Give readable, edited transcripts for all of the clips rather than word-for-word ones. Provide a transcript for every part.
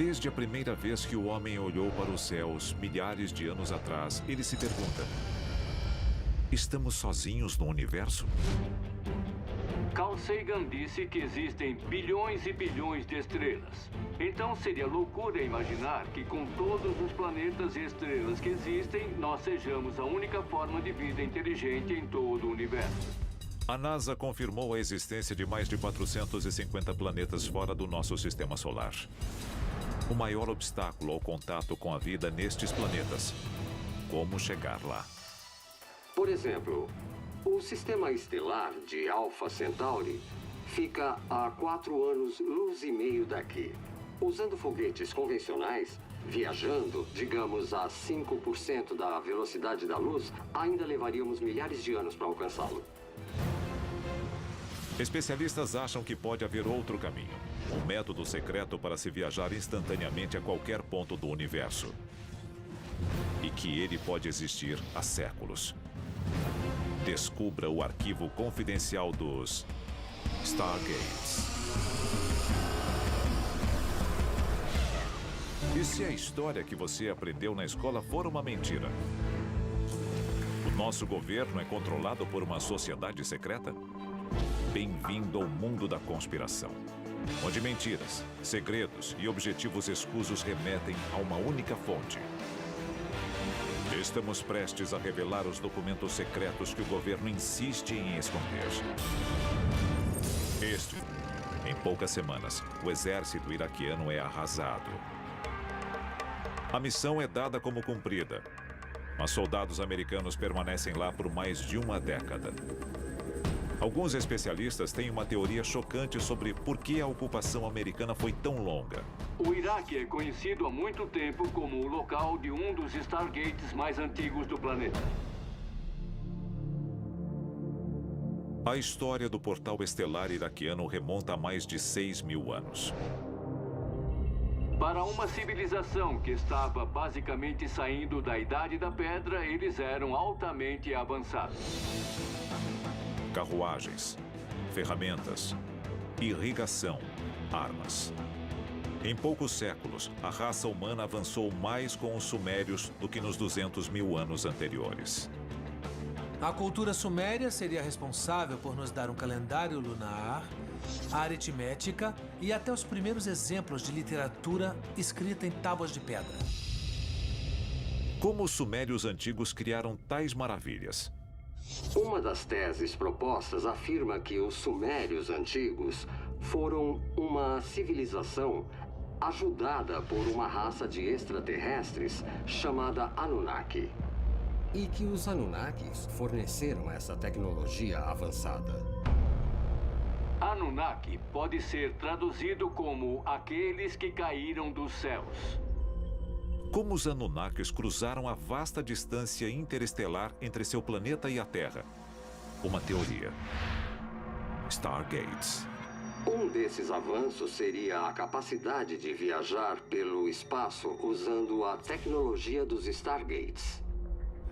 Desde a primeira vez que o homem olhou para os céus, milhares de anos atrás, ele se pergunta: estamos sozinhos no universo? Carl Sagan disse que existem bilhões e bilhões de estrelas. Então seria loucura imaginar que com todos os planetas e estrelas que existem, nós sejamos a única forma de vida inteligente em todo o universo. A NASA confirmou a existência de mais de 450 planetas fora do nosso sistema solar. O maior obstáculo ao contato com a vida nestes planetas: como chegar lá? Por exemplo, o sistema estelar de Alpha Centauri fica a 4 anos-luz e meio daqui. Usando foguetes convencionais, viajando, digamos, a 5% da velocidade da luz, ainda levaríamos milhares de anos para alcançá-lo. Especialistas acham que pode haver outro caminho, um método secreto para se viajar instantaneamente a qualquer ponto do universo. E que ele pode existir há séculos. Descubra o arquivo confidencial dos Stargates. E se a história que você aprendeu na escola for uma mentira? O nosso governo é controlado por uma sociedade secreta? Bem-vindo ao mundo da conspiração, onde mentiras, segredos e objetivos escusos remetem a uma única fonte. Estamos prestes a revelar os documentos secretos que o governo insiste em esconder. Em poucas semanas, o exército iraquiano é arrasado. A missão é dada como cumprida, mas soldados americanos permanecem lá por mais de uma década. Alguns especialistas têm uma teoria chocante sobre por que a ocupação americana foi tão longa. O Iraque é conhecido há muito tempo como o local de um dos Stargates mais antigos do planeta. A história do portal estelar iraquiano remonta a mais de 6.000 anos. Para uma civilização que estava basicamente saindo da Idade da Pedra, eles eram altamente avançados. Carruagens, ferramentas, irrigação, armas. Em poucos séculos, a raça humana avançou mais com os sumérios do que nos 200.000 anos anteriores. A cultura suméria seria responsável por nos dar um calendário lunar, a aritmética e até os primeiros exemplos de literatura escrita em tábuas de pedra. Como os sumérios antigos criaram tais maravilhas? Uma das teses propostas afirma que os sumérios antigos foram uma civilização ajudada por uma raça de extraterrestres chamada Anunnaki. E que os Anunnakis forneceram essa tecnologia avançada. Anunnaki pode ser traduzido como aqueles que caíram dos céus. Como os Anunnakis cruzaram a vasta distância interestelar entre seu planeta e a Terra? Uma teoria. Stargates. Um desses avanços seria a capacidade de viajar pelo espaço usando a tecnologia dos Stargates.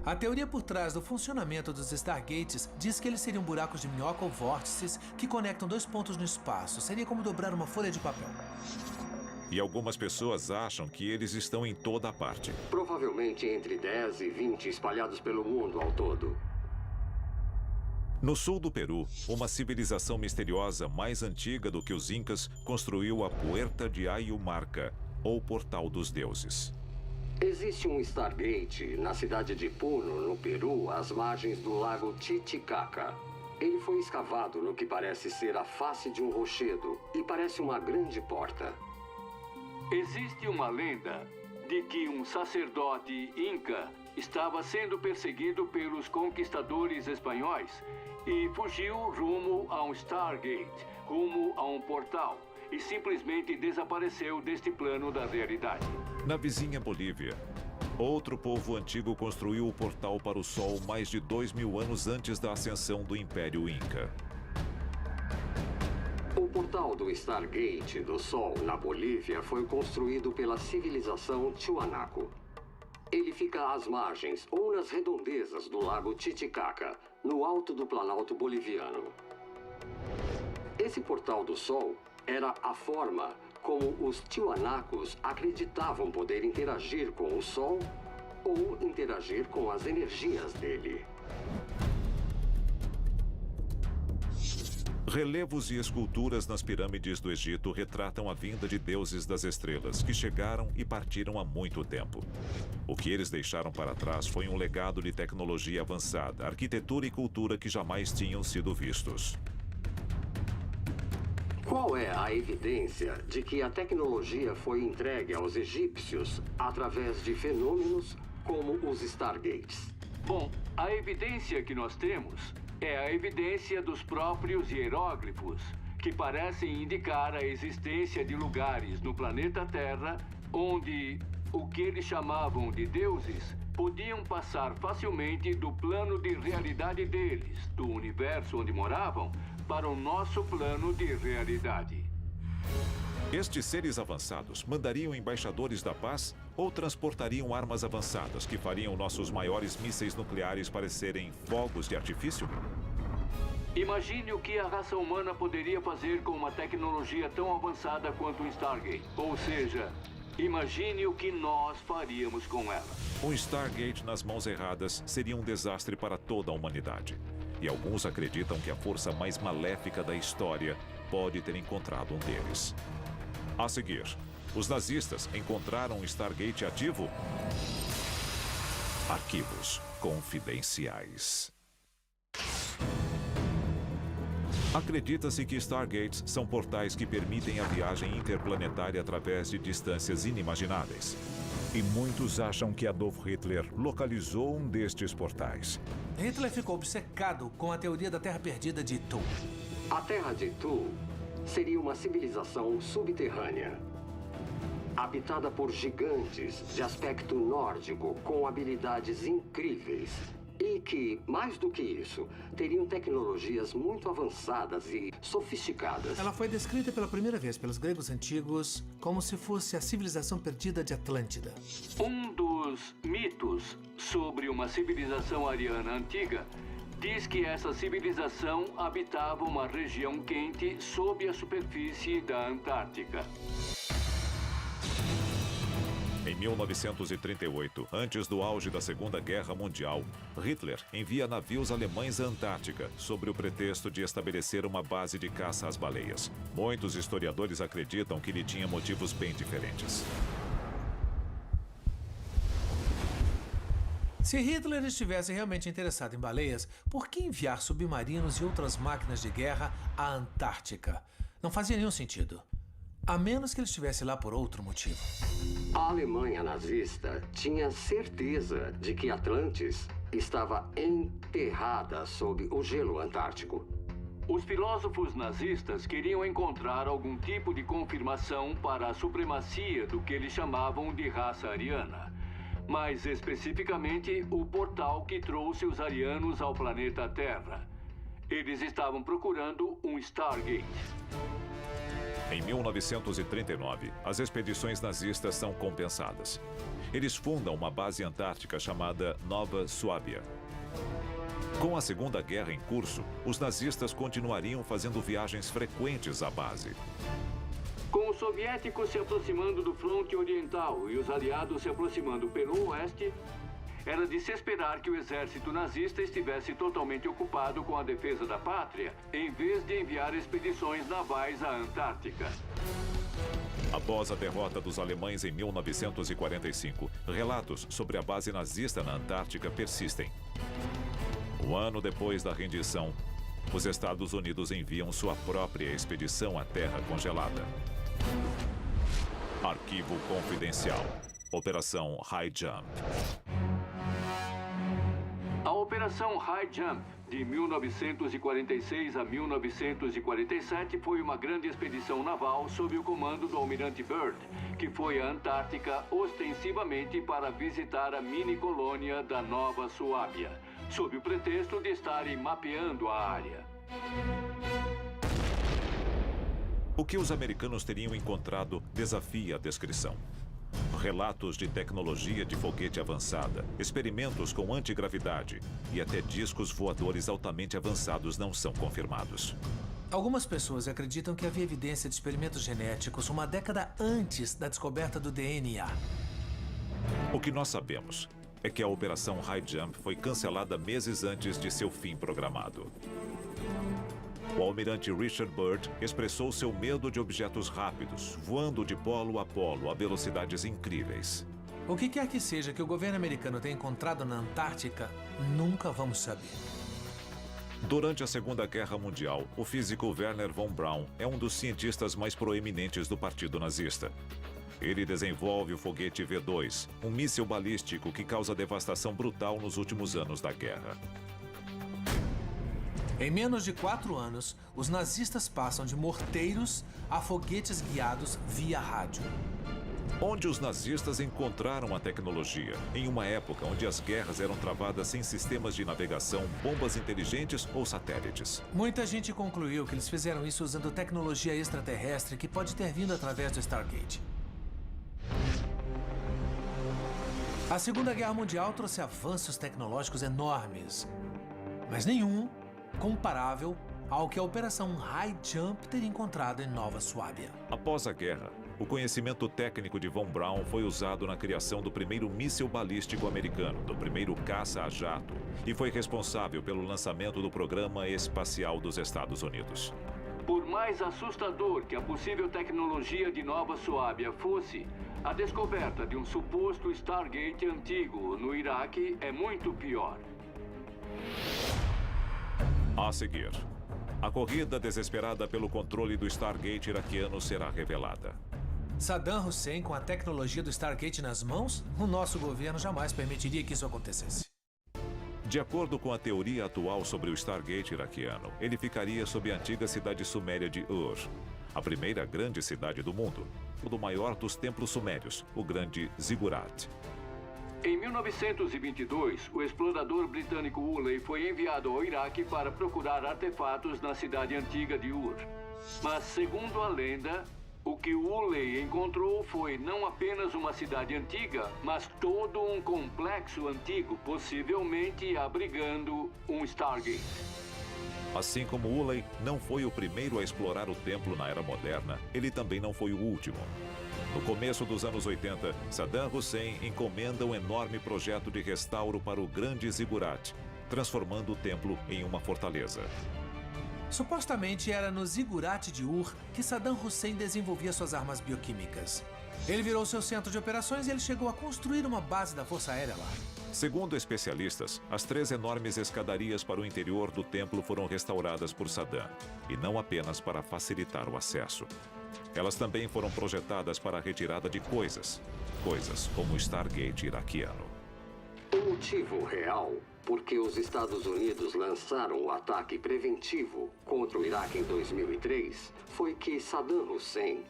A teoria por trás do funcionamento dos Stargates diz que eles seriam buracos de minhoca ou vórtices que conectam dois pontos no espaço. Seria como dobrar uma folha de papel. E algumas pessoas acham que eles estão em toda a parte. Provavelmente entre 10 e 20 espalhados pelo mundo ao todo. No sul do Peru, uma civilização misteriosa mais antiga do que os Incas construiu a Puerta de Ayumarca, ou Portal dos Deuses. Existe um Stargate na cidade de Puno, no Peru, às margens do lago Titicaca. Ele foi escavado no que parece ser a face de um rochedo e parece uma grande porta. Existe uma lenda de que um sacerdote inca estava sendo perseguido pelos conquistadores espanhóis e fugiu rumo a um Stargate, rumo a um portal, e simplesmente desapareceu deste plano da realidade. Na vizinha Bolívia, outro povo antigo construiu o portal para o Sol mais de 2.000 anos antes da ascensão do Império Inca. O portal do Stargate do Sol, na Bolívia, foi construído pela civilização Tiwanaku. Ele fica às margens ou nas redondezas do lago Titicaca, no alto do Planalto Boliviano. Esse portal do Sol era a forma como os tiwanakus acreditavam poder interagir com o Sol ou interagir com as energias dele. Relevos e esculturas nas pirâmides do Egito retratam a vinda de deuses das estrelas, que chegaram e partiram há muito tempo. O que eles deixaram para trás foi um legado de tecnologia avançada, arquitetura e cultura que jamais tinham sido vistos. Qual é a evidência de que a tecnologia foi entregue aos egípcios através de fenômenos como os Stargates? Bom, a evidência que nós temos é a evidência dos próprios hieróglifos, que parecem indicar a existência de lugares no planeta Terra onde o que eles chamavam de deuses podiam passar facilmente do plano de realidade deles, do universo onde moravam, para o nosso plano de realidade. Estes seres avançados mandariam embaixadores da paz ou transportariam armas avançadas que fariam nossos maiores mísseis nucleares parecerem fogos de artifício? Imagine o que a raça humana poderia fazer com uma tecnologia tão avançada quanto um Stargate. Ou seja, imagine o que nós faríamos com ela. Um Stargate nas mãos erradas seria um desastre para toda a humanidade. E alguns acreditam que a força mais maléfica da história pode ter encontrado um deles. A seguir, os nazistas encontraram um Stargate ativo? Arquivos confidenciais. Acredita-se que Stargates são portais que permitem a viagem interplanetária através de distâncias inimagináveis. E muitos acham que Adolf Hitler localizou um destes portais. Hitler ficou obcecado com a teoria da Terra Perdida de Tu. A Terra de Tu seria uma civilização subterrânea, habitada por gigantes de aspecto nórdico com habilidades incríveis e que, mais do que isso, teriam tecnologias muito avançadas e sofisticadas. Ela foi descrita pela primeira vez pelos gregos antigos como se fosse a civilização perdida de Atlântida. Um dos mitos sobre uma civilização ariana antiga diz que essa civilização habitava uma região quente sob a superfície da Antártica. Em 1938, antes do auge da Segunda Guerra Mundial, Hitler envia navios alemães à Antártica, sob o pretexto de estabelecer uma base de caça às baleias. Muitos historiadores acreditam que ele tinha motivos bem diferentes. Se Hitler estivesse realmente interessado em baleias, por que enviar submarinos e outras máquinas de guerra à Antártica? Não fazia nenhum sentido. A menos que ele estivesse lá por outro motivo. A Alemanha nazista tinha certeza de que Atlantis estava enterrada sob o gelo antártico. Os filósofos nazistas queriam encontrar algum tipo de confirmação para a supremacia do que eles chamavam de raça ariana. Mais especificamente, o portal que trouxe os arianos ao planeta Terra. Eles estavam procurando um Stargate. Em 1939, as expedições nazistas são compensadas. Eles fundam uma base antártica chamada Nova Suábia. Com a Segunda Guerra em curso, os nazistas continuariam fazendo viagens frequentes à base. Com os soviéticos se aproximando do fronte oriental e os aliados se aproximando pelo oeste, era de se esperar que o exército nazista estivesse totalmente ocupado com a defesa da pátria, em vez de enviar expedições navais à Antártica. Após a derrota dos alemães em 1945, relatos sobre a base nazista na Antártica persistem. Um ano depois da rendição, os Estados Unidos enviam sua própria expedição à Terra congelada. Arquivo confidencial. Operação High Jump. A Operação High Jump, de 1946 a 1947, foi uma grande expedição naval sob o comando do almirante Byrd, que foi à Antártica ostensivamente para visitar a mini-colônia da Nova Suábia, sob o pretexto de estarem mapeando a área. O que os americanos teriam encontrado desafia a descrição. Relatos de tecnologia de foguete avançada, experimentos com antigravidade e até discos voadores altamente avançados não são confirmados. Algumas pessoas acreditam que havia evidência de experimentos genéticos uma década antes da descoberta do DNA. O que nós sabemos é que a Operação High Jump foi cancelada meses antes de seu fim programado. O almirante Richard Byrd expressou seu medo de objetos rápidos, voando de polo a polo a velocidades incríveis. O que quer que seja que o governo americano tenha encontrado na Antártica, nunca vamos saber. Durante a Segunda Guerra Mundial, o físico Wernher von Braun é um dos cientistas mais proeminentes do Partido Nazista. Ele desenvolve o foguete V2, um míssil balístico que causa devastação brutal nos últimos anos da guerra. Em menos de 4 anos, os nazistas passam de morteiros a foguetes guiados via rádio. Onde os nazistas encontraram a tecnologia, em uma época onde as guerras eram travadas sem sistemas de navegação, bombas inteligentes ou satélites. Muita gente concluiu que eles fizeram isso usando tecnologia extraterrestre que pode ter vindo através do Stargate. A Segunda Guerra Mundial trouxe avanços tecnológicos enormes, mas nenhum comparável ao que a Operação High Jump teria encontrado em Nova Suábia. Após a guerra, o conhecimento técnico de von Braun foi usado na criação do primeiro míssil balístico americano, do primeiro caça a jato, e foi responsável pelo lançamento do Programa Espacial dos Estados Unidos. Por mais assustador que a possível tecnologia de Nova Suábia fosse, a descoberta de um suposto Stargate antigo no Iraque é muito pior. A seguir, a corrida desesperada pelo controle do Stargate iraquiano será revelada. Saddam Hussein com a tecnologia do Stargate nas mãos? O nosso governo jamais permitiria que isso acontecesse. De acordo com a teoria atual sobre o Stargate iraquiano, ele ficaria sob a antiga cidade suméria de Ur, a primeira grande cidade do mundo, o do maior dos templos sumérios, o grande Ziggurat. Em 1922, o explorador britânico Woolley foi enviado ao Iraque para procurar artefatos na cidade antiga de Ur. Mas, segundo a lenda, o que Woolley encontrou foi não apenas uma cidade antiga, mas todo um complexo antigo, possivelmente abrigando um Stargate. Assim como Woolley não foi o primeiro a explorar o templo na era moderna, ele também não foi o último. No começo dos anos 80, Saddam Hussein encomenda um enorme projeto de restauro para o grande Ziggurat, transformando o templo em uma fortaleza. Supostamente era no Ziggurat de Ur que Saddam Hussein desenvolvia suas armas bioquímicas. Ele virou seu centro de operações e ele chegou a construir uma base da Força Aérea lá. Segundo especialistas, as 3 enormes escadarias para o interior do templo foram restauradas por Saddam, e não apenas para facilitar o acesso. Elas também foram projetadas para a retirada de coisas como o Stargate iraquiano. O motivo real por que os Estados Unidos lançaram o ataque preventivo contra o Iraque em 2003 foi que Saddam Hussein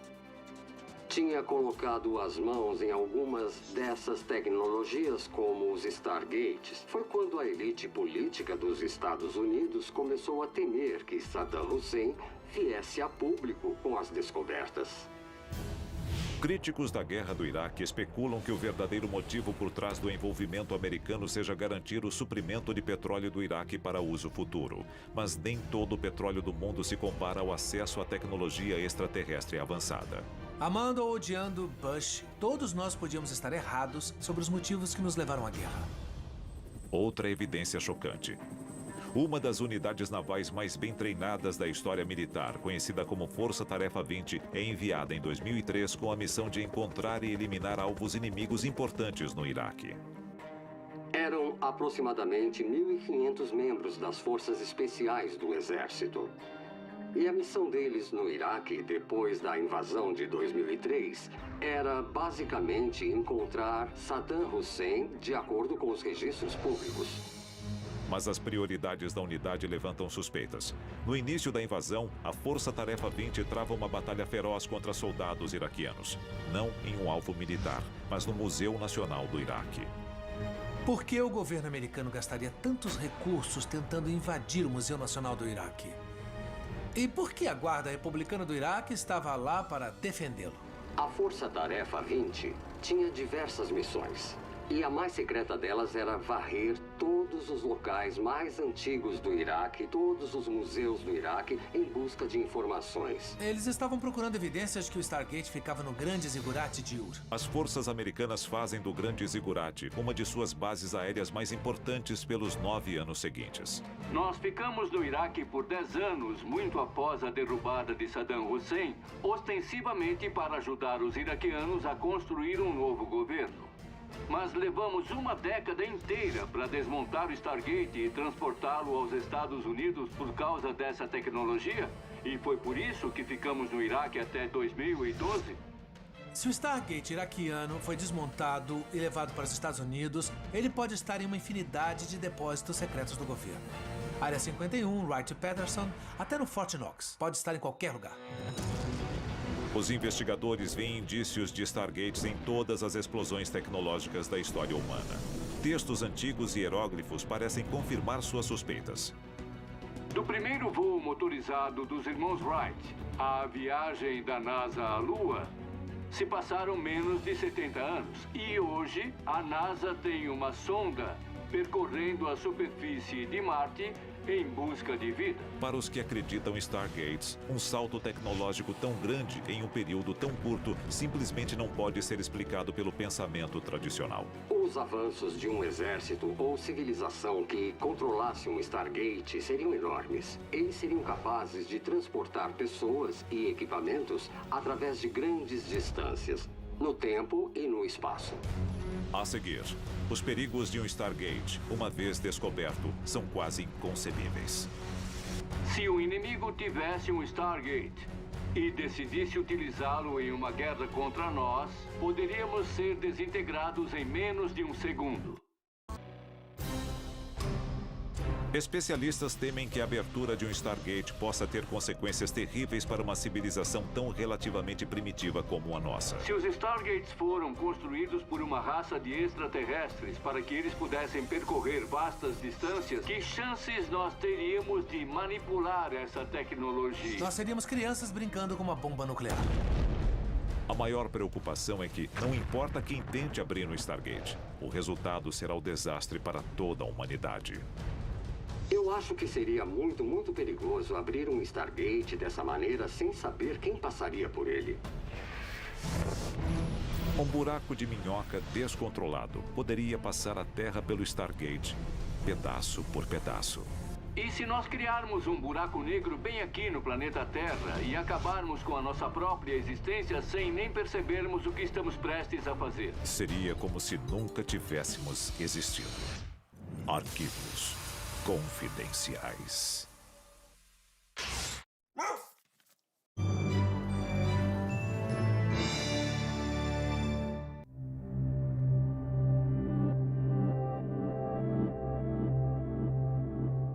tinha colocado as mãos em algumas dessas tecnologias, como os Stargates. Foi quando a elite política dos Estados Unidos começou a temer que Saddam Hussein viesse a público com as descobertas. Críticos da guerra do Iraque especulam que o verdadeiro motivo por trás do envolvimento americano seja garantir o suprimento de petróleo do Iraque para uso futuro. Mas nem todo o petróleo do mundo se compara ao acesso à tecnologia extraterrestre avançada. Amando ou odiando Bush, todos nós podíamos estar errados sobre os motivos que nos levaram à guerra. Outra evidência chocante. Uma das unidades navais mais bem treinadas da história militar, conhecida como Força Tarefa 20, é enviada em 2003 com a missão de encontrar e eliminar alvos inimigos importantes no Iraque. Eram aproximadamente 1.500 membros das forças especiais do Exército. E a missão deles no Iraque, depois da invasão de 2003, era basicamente encontrar Saddam Hussein de acordo com os registros públicos. Mas as prioridades da unidade levantam suspeitas. No início da invasão, a Força Tarefa 20 trava uma batalha feroz contra soldados iraquianos. Não em um alvo militar, mas no Museu Nacional do Iraque. Por que o governo americano gastaria tantos recursos tentando invadir o Museu Nacional do Iraque? E por que a Guarda Republicana do Iraque estava lá para defendê-lo? A Força Tarefa 20 tinha diversas missões. E a mais secreta delas era varrer todos os locais mais antigos do Iraque, todos os museus do Iraque, em busca de informações. Eles estavam procurando evidências de que o Stargate ficava no Grande Zigurate de Ur. As forças americanas fazem do Grande Zigurate uma de suas bases aéreas mais importantes pelos 9 anos seguintes. Nós ficamos no Iraque por 10 anos, muito após a derrubada de Saddam Hussein, ostensivamente para ajudar os iraquianos a construir um novo governo. Mas levamos uma década inteira para desmontar o Stargate e transportá-lo aos Estados Unidos por causa dessa tecnologia. E foi por isso que ficamos no Iraque até 2012. Se o Stargate iraquiano foi desmontado e levado para os Estados Unidos, ele pode estar em uma infinidade de depósitos secretos do governo. Área 51, Wright-Patterson, até no Fort Knox. Pode estar em qualquer lugar. Os investigadores veem indícios de Stargates em todas as explosões tecnológicas da história humana. Textos antigos e hieróglifos parecem confirmar suas suspeitas. Do primeiro voo motorizado dos irmãos Wright à viagem da NASA à Lua, se passaram menos de 70 anos. E hoje, a NASA tem uma sonda percorrendo a superfície de Marte em busca de vida. Para os que acreditam em Stargates, um salto tecnológico tão grande em um período tão curto simplesmente não pode ser explicado pelo pensamento tradicional. Os avanços de um exército ou civilização que controlasse um Stargate seriam enormes. Eles seriam capazes de transportar pessoas e equipamentos através de grandes distâncias, no tempo e no espaço. A seguir, os perigos de um Stargate, uma vez descoberto, são quase inconcebíveis. Se o inimigo tivesse um Stargate e decidisse utilizá-lo em uma guerra contra nós, poderíamos ser desintegrados em menos de um segundo. Especialistas temem que a abertura de um Stargate possa ter consequências terríveis para uma civilização tão relativamente primitiva como a nossa. Se os Stargates foram construídos por uma raça de extraterrestres para que eles pudessem percorrer vastas distâncias, que chances nós teríamos de manipular essa tecnologia? Nós seríamos crianças brincando com uma bomba nuclear. A maior preocupação é que não importa quem tente abrir um Stargate, o resultado será o desastre para toda a humanidade. Eu acho que seria muito perigoso abrir um Stargate dessa maneira sem saber quem passaria por ele. Um buraco de minhoca descontrolado poderia passar a Terra pelo Stargate, pedaço por pedaço. E se nós criarmos um buraco negro bem aqui no planeta Terra e acabarmos com a nossa própria existência sem nem percebermos o que estamos prestes a fazer? Seria como se nunca tivéssemos existido. Arquivos confidenciais.